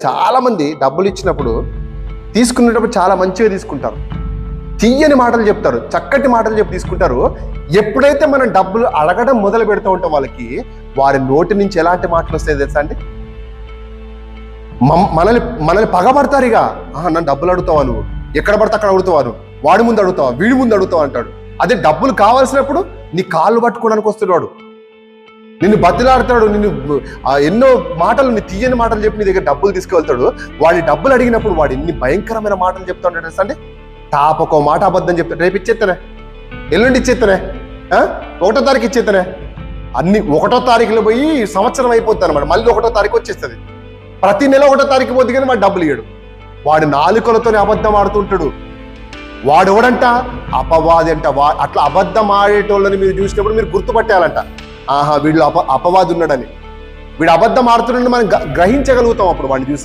చాలా మంది డబ్బులు ఇచ్చినప్పుడు తీసుకునేటప్పుడు చాలా మంచిగా తీసుకుంటారు, తీయని మాటలు చెప్తారు, చక్కటి మాటలు చెప్పి తీసుకుంటారు. ఎప్పుడైతే మనం డబ్బులు అడగడం మొదలు పెడుతూ ఉంటాం వాళ్ళకి, వారి నోటి నుంచి ఎలాంటి మాటలు వస్తాయి తెలుసా అండి? మనల్ని పగబడతారు. ఇక నన్ను డబ్బులు అడుగుతావా, నువ్వు ఎక్కడ పడితే అక్కడ అడుగుతావా, నువ్వు వాడి ముందు అడుగుతావా, వీడి ముందు అడుగుతావా అంటాడు. అదే డబ్బులు కావాల్సినప్పుడు నీ కాళ్ళు పట్టుకోవడానికి వస్తున్నాడు, నిన్ను బతిలాడతాడు, నిన్ను ఎన్నో మాటలు, నీ తీయని మాటలు చెప్పి నీ దగ్గర డబ్బులు తీసుకువెళ్తాడు. వాడి డబ్బులు అడిగినప్పుడు వాడు ఎన్ని భయంకరమైన మాటలు చెప్తా ఉంటాడు తెలుసా అండి? తాపకో మాట అబద్ధం చెప్తాడు. రేపు ఇచ్చేస్తానే, ఎల్లుండి ఇచ్చేస్తానే, 1వ తారీఖు ఇచ్చేస్తానే. అన్ని 1వ తారీఖులో పోయి సంవత్సరం అయిపోతుంది అనమాట. మళ్ళీ 1వ తారీఖు వచ్చేస్తుంది. ప్రతి నెల 1వ తారీఖు పోతే కానీ వాడు డబ్బులు ఇయ్యడు. వాడు నాలుకలతోనే అబద్ధం ఆడుతుంటాడు. వాడు ఎవడంట? అపవాది అంట. అట్లా అబద్ధం ఆడేటోళ్ళని మీరు చూసినప్పుడు మీరు గుర్తుపట్టేయాలంట, వీళ్ళు అపవాది ఉన్నాడని. వీడు అబద్ధం ఆడుతున్నాడని మనం గ్రహించగలుగుతాం అప్పుడు వాడిని చూసి.